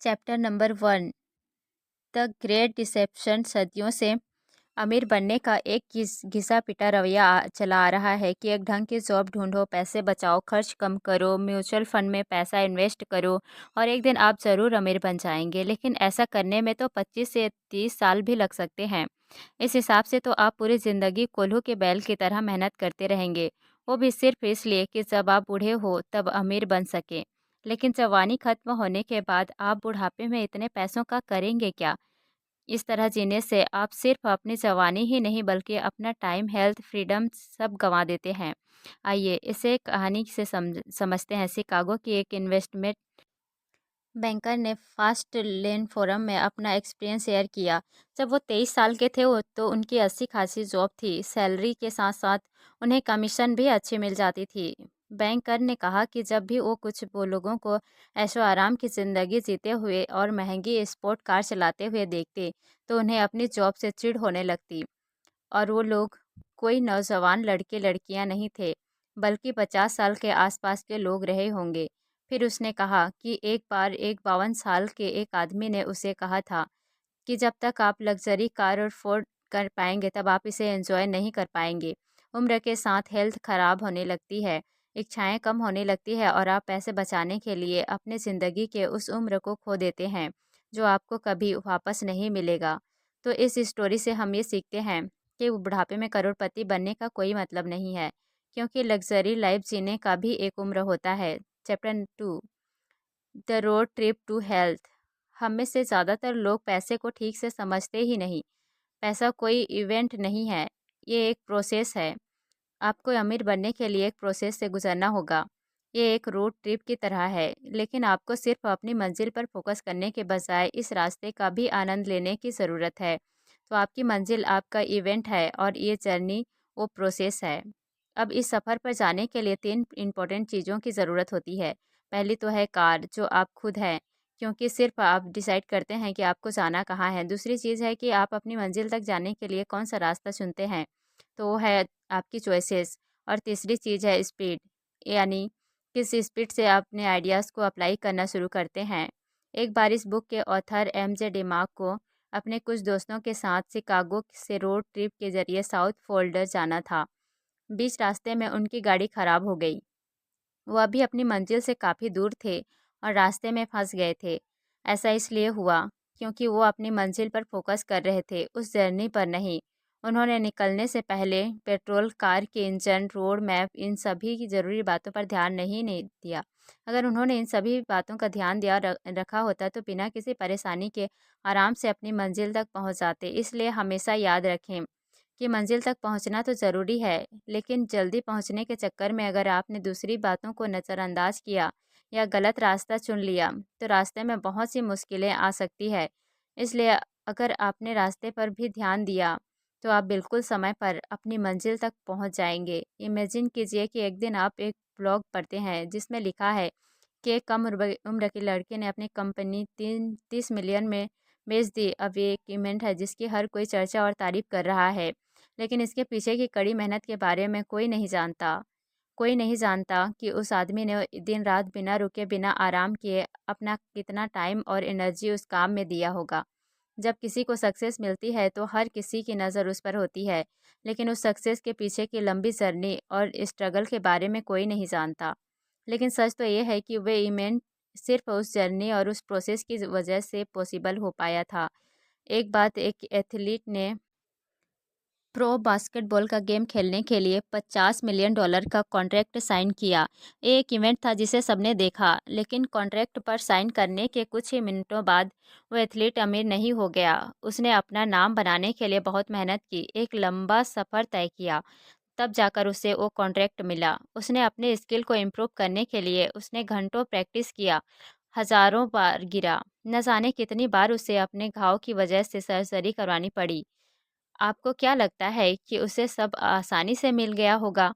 Chapter number 1। The great deception. सदियों से अमीर बनने का एक घिसा पिटा रवैया चला आ रहा है कि एक ढंग की जॉब ढूंढो, पैसे बचाओ, खर्च कम करो, म्यूचुअल फंड में पैसा इन्वेस्ट करो और एक दिन आप ज़रूर अमीर बन जाएंगे। लेकिन ऐसा करने में तो 25 से 30 साल भी लग सकते हैं। इस हिसाब से तो आप पूरी ज़िंदगी कोल्हू के बैल की तरह मेहनत करते रहेंगे, वो भी सिर्फ इसलिए कि जब आप बूढ़े हो तब अमीर बन सकें। लेकिन जवानी खत्म होने के बाद आप बुढ़ापे में इतने पैसों का करेंगे क्या? इस तरह जीने से आप सिर्फ अपनी जवानी ही नहीं बल्कि अपना टाइम, हेल्थ, फ्रीडम सब गंवा देते हैं। आइए इसे एक कहानी से समझते हैं। शिकागो की एक इन्वेस्टमेंट बैंकर ने फास्ट लेन फोरम में अपना एक्सपीरियंस शेयर किया। जब वो 23 साल के थे तो उनकी अच्छी खासी जॉब थी। सैलरी के साथ साथ उन्हें कमीशन भी अच्छी मिल जाती थी। बैंकर ने कहा कि जब भी वो लोगों को ऐशो आराम की ज़िंदगी जीते हुए और महंगी स्पोर्ट कार चलाते हुए देखते तो उन्हें अपनी जॉब से चिढ़ होने लगती। और वो लोग कोई नौजवान लड़के लड़कियां नहीं थे, बल्कि 50 साल के आसपास के लोग रहे होंगे। फिर उसने कहा कि एक बार एक 52 साल के एक आदमी ने उसे कहा था कि जब तक आप लग्जरी कार और अफोर्ड कर पाएंगे तब आप इसे एंजॉय नहीं कर पाएंगे। उम्र के साथ हेल्थ खराब होने लगती है, इच्छाएं कम होने लगती है और आप पैसे बचाने के लिए अपने ज़िंदगी के उस उम्र को खो देते हैं जो आपको कभी वापस नहीं मिलेगा। तो इस स्टोरी से हम ये सीखते हैं कि बुढ़ापे में करोड़पति बनने का कोई मतलब नहीं है, क्योंकि लग्जरी लाइफ जीने का भी एक उम्र होता है। Chapter 2। The road trip to health. हम में से ज़्यादातर लोग पैसे को ठीक से समझते ही नहीं। पैसा कोई इवेंट नहीं है, ये एक प्रोसेस है। आपको अमीर बनने के लिए एक प्रोसेस से गुजरना होगा। ये एक रोड ट्रिप की तरह है, लेकिन आपको सिर्फ अपनी मंजिल पर फोकस करने के बजाय इस रास्ते का भी आनंद लेने की ज़रूरत है। तो आपकी मंजिल आपका इवेंट है और ये जर्नी वो प्रोसेस है। अब इस सफ़र पर जाने के लिए 3 इम्पोर्टेंट चीज़ों की ज़रूरत होती है। पहली तो है कार, जो आप खुद हैं, क्योंकि सिर्फ आप डिसाइड करते हैं कि आपको जाना कहाँ है। दूसरी चीज़ है कि आप अपनी मंजिल तक जाने के लिए कौन सा रास्ता चुनते हैं, तो वो है आपकी चॉइसेस। और तीसरी चीज़ है स्पीड, यानी किस स्पीड से आप अपने आइडियाज़ को अप्लाई करना शुरू करते हैं। एक बार इस बुक के ऑथर एमजे डिमार्क को अपने कुछ दोस्तों के साथ शिकागो से रोड ट्रिप के जरिए साउथ फोल्डर जाना था। बीच रास्ते में उनकी गाड़ी खराब हो गई। वो अभी अपनी मंजिल से काफ़ी दूर थे और रास्ते में फंस गए थे। ऐसा इसलिए हुआ क्योंकि वो अपनी मंजिल पर फोकस कर रहे थे, उस जर्नी पर नहीं। उन्होंने निकलने से पहले पेट्रोल, कार के इंजन, रोड मैप, इन सभी की ज़रूरी बातों पर ध्यान नहीं दिया। अगर उन्होंने इन सभी बातों का ध्यान दिया रखा होता तो बिना किसी परेशानी के आराम से अपनी मंजिल तक पहुंच जाते। इसलिए हमेशा याद रखें कि मंजिल तक पहुंचना तो ज़रूरी है, लेकिन जल्दी पहुंचने के चक्कर में अगर आपने दूसरी बातों को नज़रअंदाज किया या गलत रास्ता चुन लिया तो रास्ते में बहुत सी मुश्किलें आ सकती है। इसलिए अगर आपने रास्ते पर भी ध्यान दिया तो आप बिल्कुल समय पर अपनी मंजिल तक पहुंच जाएंगे। इमेजिन कीजिए कि एक दिन आप एक ब्लॉग पढ़ते हैं जिसमें लिखा है कि एक कम उम्र के लड़के ने अपनी कंपनी 30 मिलियन में बेच दी। अब ये एक इवेंट है जिसकी हर कोई चर्चा और तारीफ कर रहा है, लेकिन इसके पीछे की कड़ी मेहनत के बारे में कोई नहीं जानता। कोई नहीं जानता कि उस आदमी ने दिन रात बिना रुके, बिना आराम किए अपना कितना टाइम और एनर्जी उस काम में दिया होगा। जब किसी को सक्सेस मिलती है तो हर किसी की नज़र उस पर होती है, लेकिन उस सक्सेस के पीछे की लंबी जर्नी और स्ट्रगल के बारे में कोई नहीं जानता। लेकिन सच तो ये है कि वे इवेंट सिर्फ उस जर्नी और उस प्रोसेस की वजह से पॉसिबल हो पाया था। एक बात, एक एथलीट ने प्रो बास्केटबॉल का गेम खेलने के लिए $50 मिलियन का कॉन्ट्रैक्ट साइन किया। ये एक इवेंट था जिसे सबने देखा, लेकिन कॉन्ट्रैक्ट पर साइन करने के कुछ ही मिनटों बाद वो एथलीट अमीर नहीं हो गया। उसने अपना नाम बनाने के लिए बहुत मेहनत की, एक लंबा सफ़र तय किया, तब जाकर उसे वो कॉन्ट्रैक्ट मिला। उसने अपने स्किल को इम्प्रूव करने के लिए उसने घंटों प्रैक्टिस किया, हज़ारों बार गिरा, न जाने कितनी बार उसे अपने घाव की वजह से सर्जरी करवानी पड़ी। आपको क्या लगता है कि उसे सब आसानी से मिल गया होगा?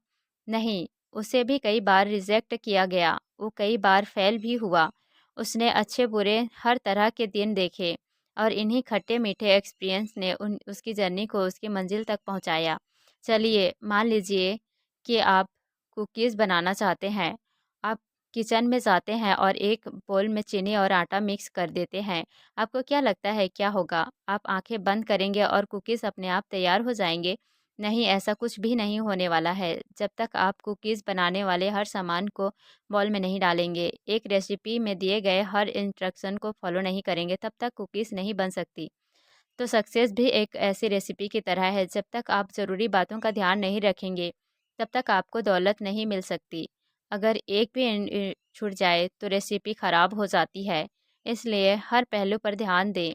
नहीं, उसे भी कई बार रिजेक्ट किया गया, वो कई बार फेल भी हुआ। उसने अच्छे-बुरे हर तरह के दिन देखे और इन्हीं खट्टे-मीठे एक्सपीरियंस ने उन उसकी जर्नी को उसकी मंजिल तक पहुंचाया। चलिए, मान लीजिए कि आप कुकीज़ बनाना चाहते हैं। आप किचन में जाते हैं और एक बोल में चीनी और आटा मिक्स कर देते हैं। आपको क्या लगता है क्या होगा? आप आंखें बंद करेंगे और कुकीज़ अपने आप तैयार हो जाएंगे? नहीं, ऐसा कुछ भी नहीं होने वाला है जब तक आप कुकीज़ बनाने वाले हर सामान को बॉल में नहीं डालेंगे। एक रेसिपी में दिए गए हर इंस्ट्रक्शन को फॉलो नहीं करेंगे तब तक कुकीज़ नहीं बन सकती। तो सक्सेस भी एक ऐसी रेसिपी की तरह है, जब तक आप ज़रूरी बातों का ध्यान नहीं रखेंगे, तब तक आपको दौलत नहीं मिल सकती। अगर एक भी छूट जाए तो रेसिपी ख़राब हो जाती है। इसलिए हर पहलू पर ध्यान दें,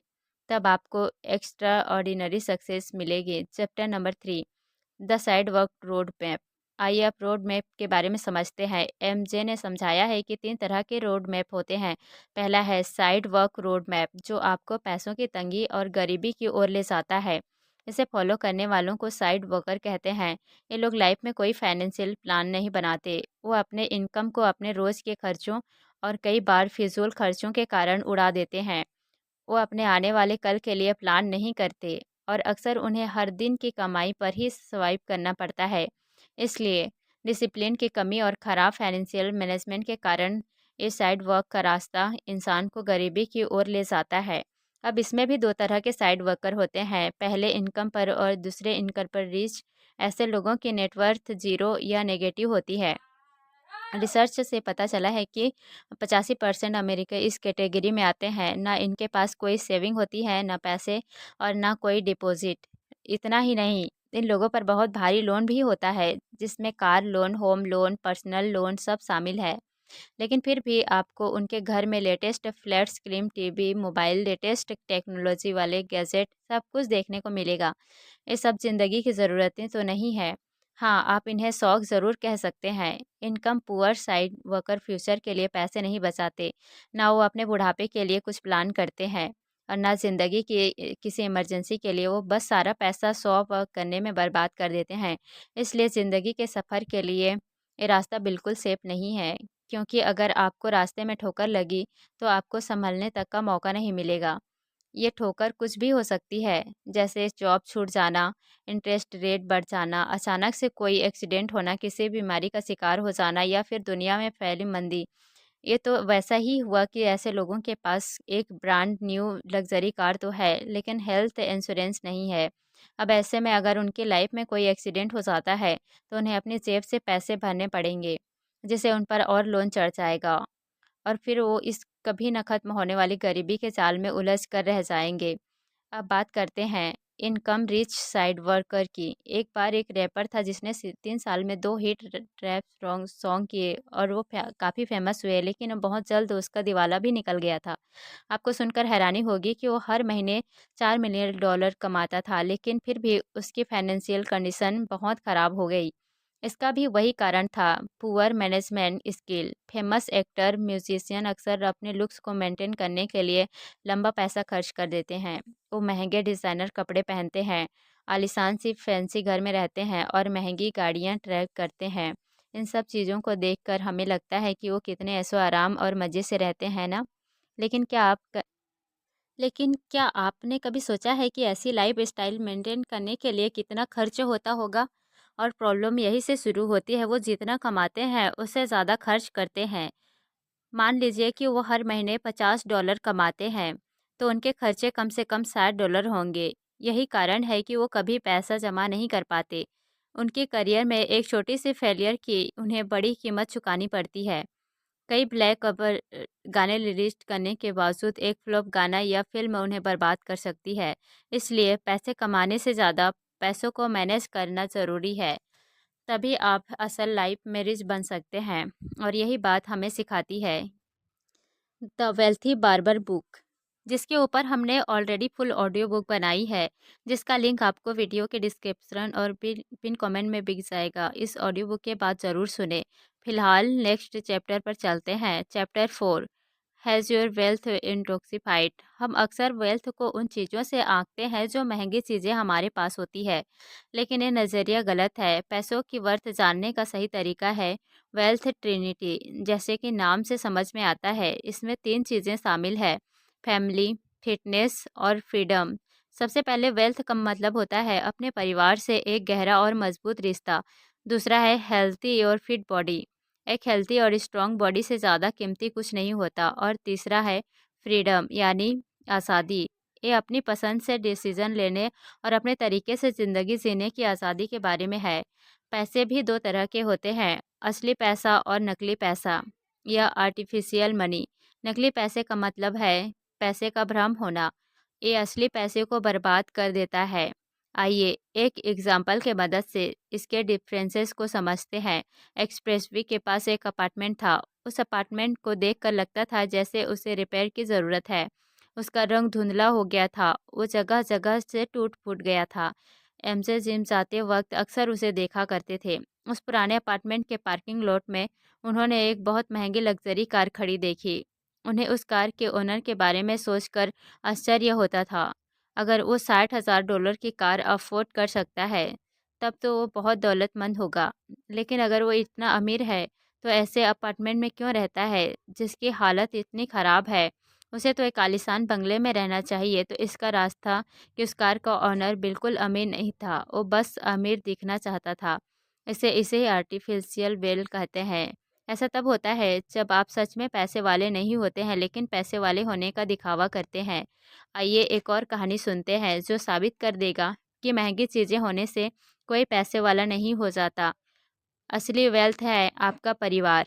तब आपको एक्स्ट्रा ऑर्डिनरी सक्सेस मिलेगी। Chapter number 3, the side work road map. आइए अब रोड मैप के बारे में समझते हैं। एमजे ने समझाया है कि 3 तरह के रोड मैप होते हैं। पहला है साइड वर्क रोड मैप, जो आपको पैसों की तंगी और गरीबी की ओर ले जाता है। इसे फॉलो करने वालों को साइड वर्कर कहते हैं। ये लोग लाइफ में कोई फाइनेंशियल प्लान नहीं बनाते। वो अपने इनकम को अपने रोज़ के खर्चों और कई बार फिजूल खर्चों के कारण उड़ा देते हैं। वो अपने आने वाले कल के लिए प्लान नहीं करते और अक्सर उन्हें हर दिन की कमाई पर ही सर्वाइव करना पड़ता है। इसलिए डिसिप्लिन की कमी और ख़राब फाइनेंशियल मैनेजमेंट के कारण इस साइड वर्क का रास्ता इंसान को गरीबी की ओर ले जाता है। अब इसमें भी दो तरह के साइड वर्कर होते हैं, पहले इनकम पर और दूसरे इनकम पर रिच। ऐसे लोगों की नेटवर्थ जीरो या नेगेटिव होती है। रिसर्च से पता चला है कि 85% अमेरिकी इस कैटेगरी में आते हैं। ना इनके पास कोई सेविंग होती है, ना पैसे और ना कोई डिपॉजिट। इतना ही नहीं, इन लोगों पर बहुत भारी लोन भी होता है, जिसमें car loan, home loan, personal loan सब शामिल है। लेकिन फिर भी आपको उनके घर में latest flat screen TV, mobile, latest technology वाले गैजेट सब कुछ देखने को मिलेगा। ये सब ज़िंदगी की ज़रूरतें तो नहीं है। हाँ, आप इन्हें शौक ज़रूर कह सकते हैं। Income poor side worker future के लिए पैसे नहीं बचाते, ना वो अपने बुढ़ापे के लिए कुछ प्लान करते हैं और ना ज़िंदगी की किसी इमरजेंसी के लिए। वो बस सारा पैसा शो ऑफ करने में बर्बाद कर देते हैं। इसलिए ज़िंदगी के सफ़र के लिए ये रास्ता बिल्कुल सेफ नहीं है, क्योंकि अगर आपको रास्ते में ठोकर लगी तो आपको संभलने तक का मौका नहीं मिलेगा। ये ठोकर कुछ भी हो सकती है, जैसे जॉब छूट जाना, इंटरेस्ट रेट बढ़ जाना, अचानक से कोई एक्सीडेंट होना, किसी बीमारी का शिकार हो जाना या फिर दुनिया में फैली मंदी। ये तो वैसा ही हुआ कि ऐसे लोगों के पास एक ब्रांड न्यू लग्जरी कार तो है, लेकिन हेल्थ इंश्योरेंस नहीं है। अब ऐसे में अगर उनकी लाइफ में कोई एक्सीडेंट हो जाता है, तो उन्हें अपनी जेब से पैसे भरने पड़ेंगे, जिससे उन पर और लोन चढ़ जाएगा और फिर वो इस कभी न खत्म होने वाली गरीबी के जाल में उलझ कर रह जाएंगे। अब बात करते हैं इनकम रिच साइड वर्कर की। एक बार एक रैपर था जिसने 3 साल में 2 हिट रैप सॉन्ग सॉन्ग किए और वो काफ़ी फेमस हुए, लेकिन बहुत जल्द उसका दिवाला भी निकल गया था। आपको सुनकर हैरानी होगी कि वो हर महीने $4 मिलियन कमाता था, लेकिन फिर भी उसकी फाइनेंशियल कंडीशन बहुत ख़राब हो गई। इसका भी वही कारण था, poor management skill. Famous actor, musician अक्सर अपने लुक्स को मेंटेन करने के लिए लंबा पैसा खर्च कर देते हैं। वो महंगे डिज़ाइनर कपड़े पहनते हैं, आलीशान सी फैंसी घर में रहते हैं और महंगी गाड़ियाँ ट्रैक करते हैं। इन सब चीज़ों को देखकर हमें लगता है कि वो कितने ऐशो आराम और मज़े से रहते हैं ना। लेकिन क्या आप लेकिन क्या आपने कभी सोचा है कि ऐसी लाइफ स्टाइल मेंटेन करने के लिए कितना खर्च होता होगा? और प्रॉब्लम यही से शुरू होती है, वो जितना कमाते हैं उससे ज़्यादा खर्च करते हैं। मान लीजिए कि वो हर महीने $50 कमाते हैं, तो उनके खर्चे कम से कम $60 होंगे। यही कारण है कि वो कभी पैसा जमा नहीं कर पाते। उनके करियर में एक छोटी सी फेलियर की उन्हें बड़ी कीमत चुकानी पड़ती है। कई ब्लैक कवर गाने रिलीज़ करने के बावजूद एक फ्लॉप गाना या फ़िल्म उन्हें बर्बाद कर सकती है। इसलिए पैसे कमाने से ज़्यादा पैसों को मैनेज करना ज़रूरी है। तभी आप असल लाइफ में रिच बन सकते हैं। और यही बात हमें सिखाती है द वेल्थी बार्बर बुक, जिसके ऊपर हमने ऑलरेडी फुल ऑडियो बुक बनाई है, जिसका लिंक आपको वीडियो के डिस्क्रिप्शन और पिन पिन कमेंट में दिख जाएगा। इस ऑडियो बुक के बाद ज़रूर सुने। फिलहाल नेक्स्ट चैप्टर पर चलते हैं। Chapter 4, has your wealth intoxicated. हम अक्सर वेल्थ को उन चीज़ों से आंकते हैं जो महंगी चीज़ें हमारे पास होती है, लेकिन ये नज़रिया गलत है। पैसों की वर्थ जानने का सही तरीका है वेल्थ ट्रिनिटी। जैसे कि नाम से समझ में आता है, इसमें 3 चीज़ें शामिल है, फैमिली, फिटनेस और फ्रीडम। सबसे पहले वेल्थ का मतलब होता है अपने परिवार से एक गहरा और मजबूत रिश्ता। दूसरा है हेल्थी और फिट बॉडी। एक हेल्थी और स्ट्रॉन्ग बॉडी से ज़्यादा कीमती कुछ नहीं होता। और तीसरा है फ्रीडम, यानी आज़ादी। ये अपनी पसंद से डिसीज़न लेने और अपने तरीके से ज़िंदगी जीने की आज़ादी के बारे में है। पैसे भी दो तरह के होते हैं, असली पैसा और नकली पैसा या आर्टिफिशियल मनी। नकली पैसे का मतलब है पैसे का भ्रम होना। ये असली पैसे को बर्बाद कर देता है। आइए एक एग्जाम्पल के मदद से इसके डिफरेंसेस को समझते हैं। एक्सप्रेसवे के पास एक अपार्टमेंट था। उस अपार्टमेंट को देखकर लगता था जैसे उसे रिपेयर की ज़रूरत है। उसका रंग धुंधला हो गया था, वो जगह जगह से टूट फूट गया था। एमजे जिम जाते वक्त अक्सर उसे देखा करते थे। उस पुराने अपार्टमेंट के पार्किंग लॉट में उन्होंने एक बहुत महंगी लग्जरी कार खड़ी देखी। उन्हें उस कार के ओनर के बारे में सोचकर आश्चर्य होता था। अगर वो $60,000 की कार अफोर्ड कर सकता है, तब तो वो बहुत दौलतमंद होगा। लेकिन अगर वो इतना अमीर है, तो ऐसे अपार्टमेंट में क्यों रहता है, जिसकी हालत इतनी ख़राब है? उसे तो एक आलीशान बंगले में रहना चाहिए। तो इसका राज था कि उस कार का ओनर बिल्कुल अमीर नहीं था, वो बस अमीर दिखना चाहता था। इसे ही आर्टिफिशियल वेल्थ कहते हैं। ऐसा तब होता है जब आप सच में पैसे वाले नहीं होते हैं, लेकिन पैसे वाले होने का दिखावा करते हैं। आइए एक और कहानी सुनते हैं जो साबित कर देगा कि महंगी चीज़ें होने से कोई पैसे वाला नहीं हो जाता। असली वेल्थ है आपका परिवार,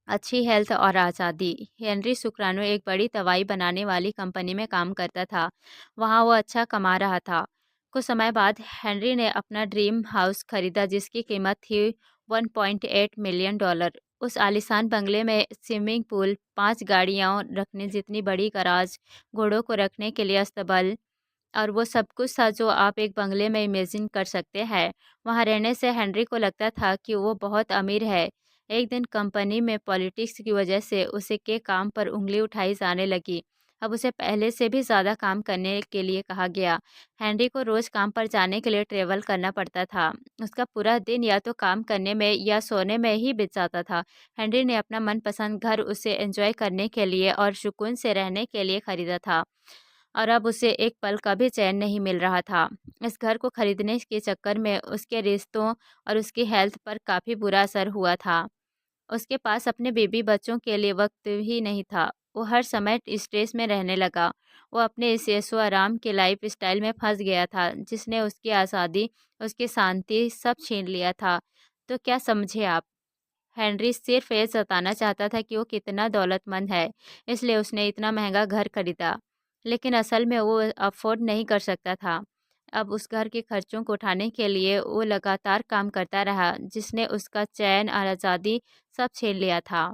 अच्छी हेल्थ और आज़ादी। हेनरी सुक्रानो एक बड़ी दवाई बनाने वाली कंपनी में काम करता था। वहाँ वो अच्छा कमा रहा था। कुछ समय बाद हेनरी ने अपना ड्रीम हाउस खरीदा, जिसकी कीमत थी $1.8 मिलियन। उस आलीशान बंगले में स्विमिंग पूल, 5 गाड़ियाँ रखने जितनी बड़ी गराज, घोड़ों को रखने के लिए अस्तबल और वो सब कुछ था जो आप एक बंगले में इमेजिन कर सकते हैं। वहाँ रहने से हेनरी को लगता था कि वो बहुत अमीर है। एक दिन कंपनी में पॉलिटिक्स की वजह से उसे के काम पर उंगली उठाई जाने लगी। अब उसे पहले से भी ज़्यादा काम करने के लिए कहा गया। हेनरी को रोज़ काम पर जाने के लिए ट्रेवल करना पड़ता था। उसका पूरा दिन या तो काम करने में या सोने में ही बीत जाता था। हेनरी ने अपना मनपसंद घर उसे एंजॉय करने के लिए और सुकून से रहने के लिए खरीदा था, और अब उसे एक पल का भी चैन नहीं मिल रहा था। इस घर को खरीदने के चक्कर में उसके रिश्तों और उसकी हेल्थ पर काफ़ी बुरा असर हुआ था। उसके पास अपने बेबी बच्चों के लिए वक्त ही नहीं था। वो हर समय स्ट्रेस में रहने लगा। वो अपने इस ऐशो आराम के लाइफ स्टाइल में फंस गया था, जिसने उसकी आज़ादी, उसकी शांति सब छीन लिया था। तो क्या समझे आप? हेनरी सिर्फ ये जताना चाहता था कि वो कितना दौलतमंद है, इसलिए उसने इतना महंगा घर खरीदा। लेकिन असल में वो अफ़ोर्ड नहीं कर सकता था। अब उस घर के खर्चों को उठाने के लिए वो लगातार काम करता रहा, जिसने उसका चैन और आज़ादी सब छीन लिया था।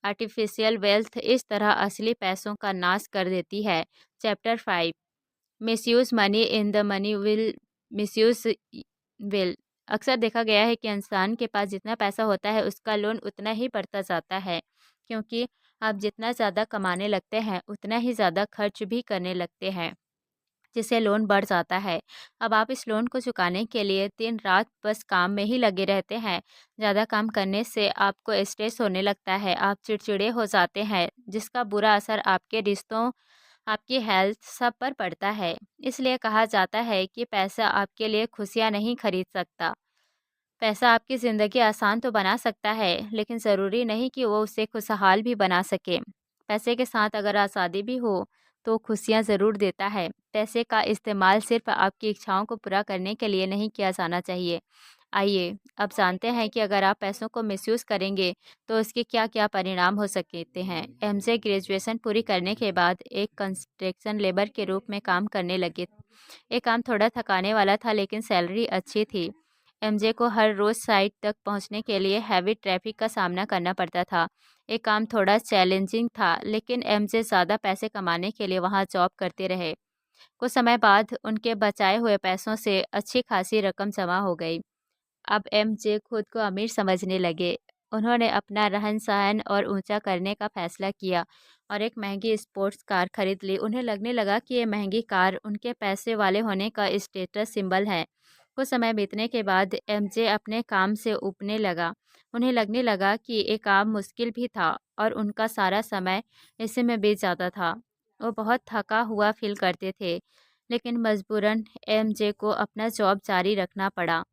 आर्टिफिशियल वेल्थ इस तरह असली पैसों का नाश कर देती है। Chapter 5, misuse money in the money will misuse will. अक्सर देखा गया है कि इंसान के पास जितना पैसा होता है, उसका लोन उतना ही बढ़ता जाता है, क्योंकि आप जितना ज़्यादा कमाने लगते हैं, उतना ही ज़्यादा खर्च भी करने लगते हैं, जिससे लोन बढ़ जाता है। अब आप इस लोन को चुकाने के लिए दिन रात बस काम में ही लगे रहते हैं। ज़्यादा काम करने से आपको स्ट्रेस होने लगता है, आप चिड़चिड़े हो जाते हैं, जिसका बुरा असर आपके रिश्तों, आपकी हेल्थ सब पर पड़ता है। इसलिए कहा जाता है कि पैसा आपके लिए खुशियाँ नहीं खरीद सकता। पैसा आपकी ज़िंदगी आसान तो बना सकता है, लेकिन ज़रूरी नहीं कि वो उसे खुशहाल भी बना सके। पैसे के साथ अगर आज़ादी भी हो, तो खुशियाँ ज़रूर देता है। पैसे का इस्तेमाल सिर्फ़ आपकी इच्छाओं को पूरा करने के लिए नहीं किया जाना चाहिए। आइए, अब जानते हैं कि अगर आप पैसों को मिसयूज़ करेंगे, तो उसके क्या-क्या परिणाम हो सकते हैं। एमजे ग्रेजुएशन पूरी करने के बाद एक कंस्ट्रक्शन लेबर के रूप में काम करने लगे। ये काम थोड़ा थकाने वाला था, लेकिन सैलरी अच्छी थी। एमजे को हर रोज़ साइट तक पहुंचने के लिए हैवी ट्रैफिक का सामना करना पड़ता था। ये काम थोड़ा चैलेंजिंग था, लेकिन एमजे ज़्यादा पैसे कमाने के लिए वहां जॉब करते रहे। कुछ समय बाद उनके बचाए हुए पैसों से अच्छी खासी रकम जमा हो गई। अब एमजे खुद को अमीर समझने लगे। उन्होंने अपना रहन-सहन और ऊंचा करने का फैसला किया और एक महंगी स्पोर्ट्स कार खरीद ली। उन्हें लगने लगा कि ये महंगी कार उनके पैसे वाले होने का स्टेटस सिंबल है। कुछ समय बीतने के बाद एमजे अपने काम से ऊबने लगा। उन्हें लगने लगा कि ये काम मुश्किल भी था और उनका सारा समय इसी में बीत जाता था। वो बहुत थका हुआ फील करते थे, लेकिन मजबूरन एमजे को अपना जॉब जारी रखना पड़ा।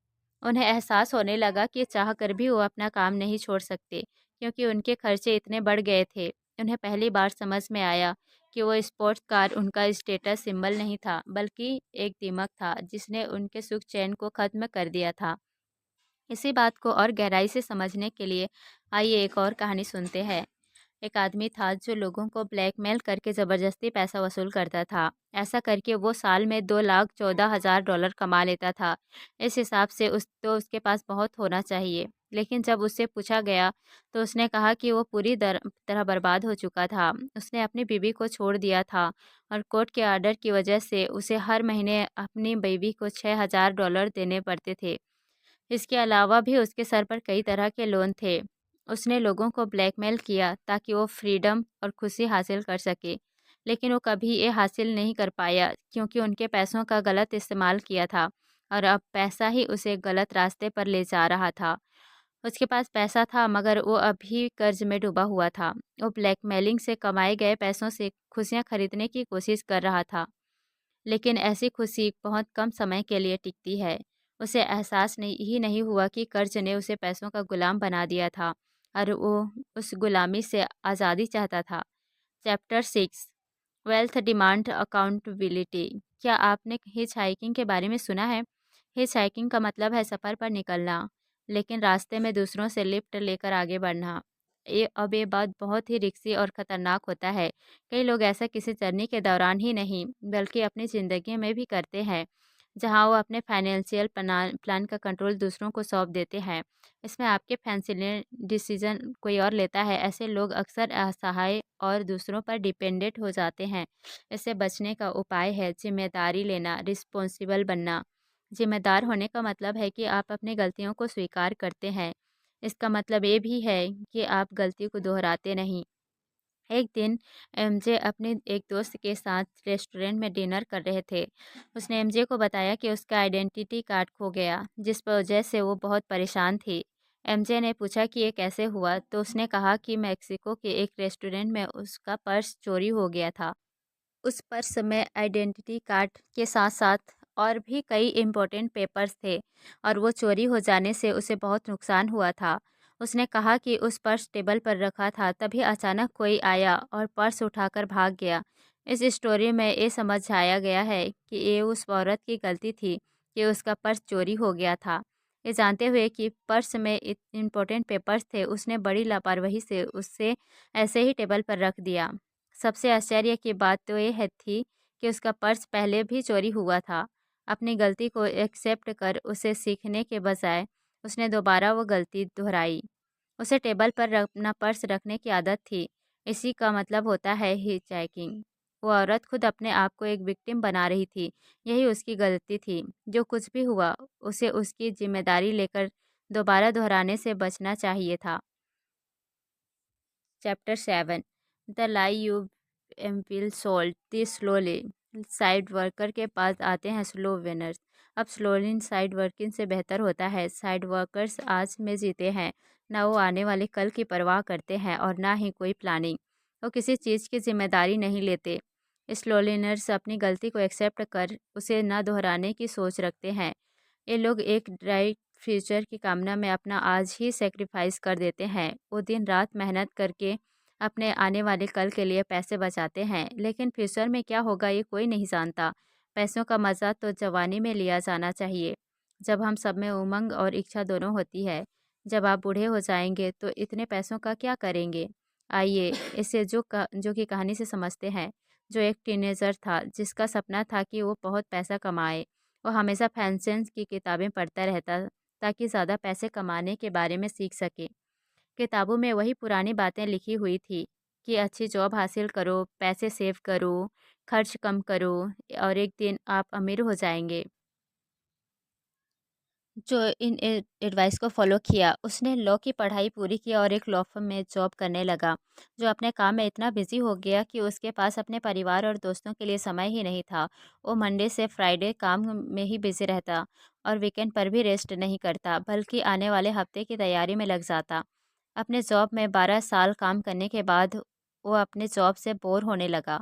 उन्हें एहसास होने लगा कि चाह कर भी वो अपना काम नहीं छोड़ सकते, क्योंकि उनके खर्चे इतने बढ़ गए थे। उन्हें पहली बार समझ में आया कि वो स्पोर्ट्स कार उनका स्टेटस सिंबल नहीं था, बल्कि एक दीमक था जिसने उनके सुख चैन को खत्म कर दिया था। इसी बात को और गहराई से समझने के लिए आइए एक और कहानी सुनते हैं। एक आदमी था जो लोगों को ब्लैकमेल करके ज़बरदस्ती पैसा वसूल करता था। ऐसा करके वो साल में 2,14,000 डॉलर कमा लेता था। इस हिसाब से उसके पास बहुत होना चाहिए। लेकिन जब उससे पूछा गया तो उसने कहा कि वो पूरी तरह बर्बाद हो चुका था। उसने अपनी बीवी को छोड़ दिया था और कोर्ट के आर्डर की वजह से उसे हर महीने अपनी बीवी को 6,000 डॉलर देने पड़ते थे। इसके अलावा भी उसके सर पर कई तरह के लोन थे। उसने लोगों को ब्लैकमेल किया ताकि वो फ्रीडम और खुशी हासिल कर सके। लेकिन वो कभी ये हासिल नहीं कर पाया, क्योंकि उनके पैसों का गलत इस्तेमाल किया था और अब पैसा ही उसे गलत रास्ते पर ले जा रहा था। उसके पास पैसा था, मगर वो अभी कर्ज में डूबा हुआ था। वो ब्लैकमेलिंग से कमाए गए पैसों से खुशियाँ खरीदने की कोशिश कर रहा था, लेकिन ऐसी खुशी बहुत कम समय के लिए टिकती है। उसे एहसास नहीं हुआ कि कर्ज ने उसे पैसों का गुलाम बना दिया था और वो उस गुलामी से आज़ादी चाहता था। Chapter 6, wealth demand accountability. क्या आपने हिच हाइकिंग के बारे में सुना है? हिच हाइकिंग का मतलब है सफ़र पर निकलना, लेकिन रास्ते में दूसरों से लिफ्ट लेकर आगे बढ़ना। ये बात बहुत ही रिस्की और ख़तरनाक होता है। कई लोग ऐसा किसी जर्नी के दौरान ही नहीं, बल्कि अपनी ज़िंदगी में भी करते हैं, जहां वो अपने फाइनेंशियल प्लान का कंट्रोल दूसरों को सौंप देते हैं। इसमें आपके फाइनेंशियल डिसीजन कोई और लेता है। ऐसे लोग अक्सर असहाय और दूसरों पर डिपेंडेंट हो जाते हैं। इससे बचने का उपाय है जिम्मेदारी लेना, रिस्पॉन्सिबल बनना। जिम्मेदार होने का मतलब है कि आप अपनी गलतियों को स्वीकार करते हैं। इसका मतलब ये भी है कि आप गलती को दोहराते नहीं। एक दिन एमजे अपने एक दोस्त के साथ रेस्टोरेंट में डिनर कर रहे थे। उसने एमजे को बताया कि उसका आइडेंटिटी कार्ड खो गया, जिस वजह से वो बहुत परेशान थी। एमजे ने पूछा कि ये कैसे हुआ, तो उसने कहा कि मेक्सिको के एक रेस्टोरेंट में उसका पर्स चोरी हो गया था। उस पर्स में आइडेंटिटी कार्ड के साथ-साथ और भी कई इम्पोर्टेंट पेपर्स थे और वो चोरी हो जाने से उसे बहुत नुकसान हुआ था। उसने कहा कि उस पर्स टेबल पर रखा था, तभी अचानक कोई आया और पर्स उठाकर भाग गया। इस स्टोरी में ये समझाया गया है कि ये उस औरत की गलती थी कि उसका पर्स चोरी हो गया था। ये जानते हुए कि पर्स में इम्पोर्टेंट पेपर्स थे, उसने बड़ी लापरवाही से उसे ऐसे ही टेबल पर रख दिया। सबसे आश्चर्य की बात तो ये है थी कि उसका पर्स पहले भी चोरी हुआ था। अपनी गलती को एक्सेप्ट कर उसे सीखने के बजाय उसने दोबारा वो गलती दोहराई। उसे टेबल पर अपना पर्स रखने की आदत थी। इसी का मतलब होता है हिचहाइकिंग। वो औरत खुद अपने आप को एक विक्टिम बना रही थी। यही उसकी गलती थी। जो कुछ भी हुआ, उसे उसकी जिम्मेदारी लेकर दोबारा दोहराने से बचना चाहिए था। Chapter 7, the lie you will sold this slowly. Side worker के पास आते हैं स्लो विनर्स। अब स्लोलिन साइड वर्किंग से बेहतर होता है। साइड वर्कर्स आज में जीते हैं, ना वो आने वाले कल की परवाह करते हैं और ना ही कोई प्लानिंग। वो किसी चीज़ की जिम्मेदारी नहीं लेते। स्लोलिनर्स अपनी गलती को एक्सेप्ट कर उसे न दोहराने की सोच रखते हैं। ये लोग एक ब्राइट फ्यूचर की कामना में अपना आज ही सेक्रीफाइस कर देते हैं। वो दिन रात मेहनत करके अपने आने वाले कल के लिए पैसे बचाते हैं, लेकिन फ्यूचर में क्या होगा ये कोई नहीं जानता। पैसों का मज़ा तो जवानी में लिया जाना चाहिए, जब हम सब में उमंग और इच्छा दोनों होती है। जब आप बूढ़े हो जाएंगे तो इतने पैसों का क्या करेंगे? आइए इसे जो की कहानी से समझते हैं। जो एक टीनेजर था जिसका सपना था कि वो बहुत पैसा कमाए। वो हमेशा फाइनेंस की किताबें पढ़ता रहता ताकि ज़्यादा पैसे कमाने के बारे में सीख सके। किताबों में वही पुरानी बातें लिखी हुई थी कि अच्छी जॉब हासिल करो, पैसे सेव करो, खर्च कम करो और एक दिन आप अमीर हो जाएंगे। जो इन एडवाइस को फॉलो किया, उसने लॉ की पढ़ाई पूरी की और एक लॉ फर्म में जॉब करने लगा। जो अपने काम में इतना बिजी हो गया कि उसके पास अपने परिवार और दोस्तों के लिए समय ही नहीं था। वो मंडे से फ्राइडे काम में ही बिजी रहता और वीकेंड पर भी रेस्ट नहीं करता, बल्कि आने वाले हफ्ते की तैयारी में लग जाता। अपने जॉब में 12 साल काम करने के बाद वो अपने जॉब से बोर होने लगा,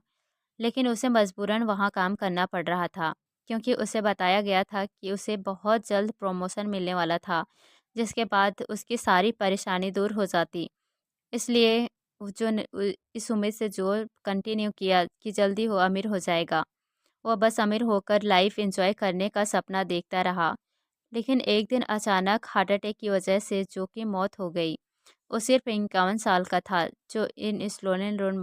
लेकिन उसे मजबूरन वहाँ काम करना पड़ रहा था। क्योंकि उसे बताया गया था कि उसे बहुत जल्द प्रमोशन मिलने वाला था, जिसके बाद उसकी सारी परेशानी दूर हो जाती। इसलिए वो जो इस उम्मीद से जो कंटिन्यू किया कि जल्दी वो अमीर हो जाएगा, वह बस अमीर होकर लाइफ एंजॉय करने का सपना देखता रहा। लेकिन एक दिन अचानक हार्ट अटैक की वजह से जो कि मौत हो गई। वो सिर्फ 51 साल का था, जो इन स्लोने रोड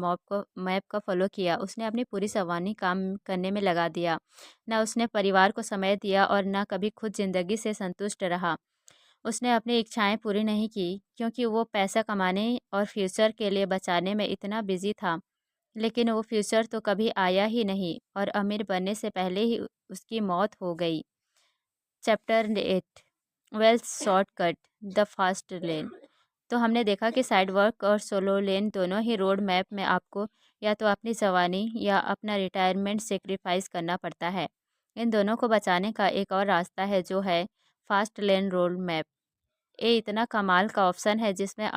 मैप का फॉलो किया। उसने अपनी पूरी जवानी काम करने में लगा दिया। ना उसने परिवार को समय दिया और ना कभी खुद ज़िंदगी से संतुष्ट रहा। उसने अपनी इच्छाएं पूरी नहीं की क्योंकि वो पैसा कमाने और फ्यूचर के लिए बचाने में इतना बिजी था। लेकिन वो फ्यूचर तो कभी आया ही नहीं और अमीर बनने से पहले ही उसकी मौत हो गई। Chapter 8, wealth shortcut, the fast lane. तो हमने देखा कि साइड वर्क और सोलो लेन दोनों ही रोड मैप में आपको या तो अपनी जवानी या अपना रिटायरमेंट सेक्रीफाइस करना पड़ता है। इन दोनों को बचाने का एक और रास्ता है, जो है फास्ट लेन रोड मैप। ये इतना कमाल का ऑप्शन है जिसमें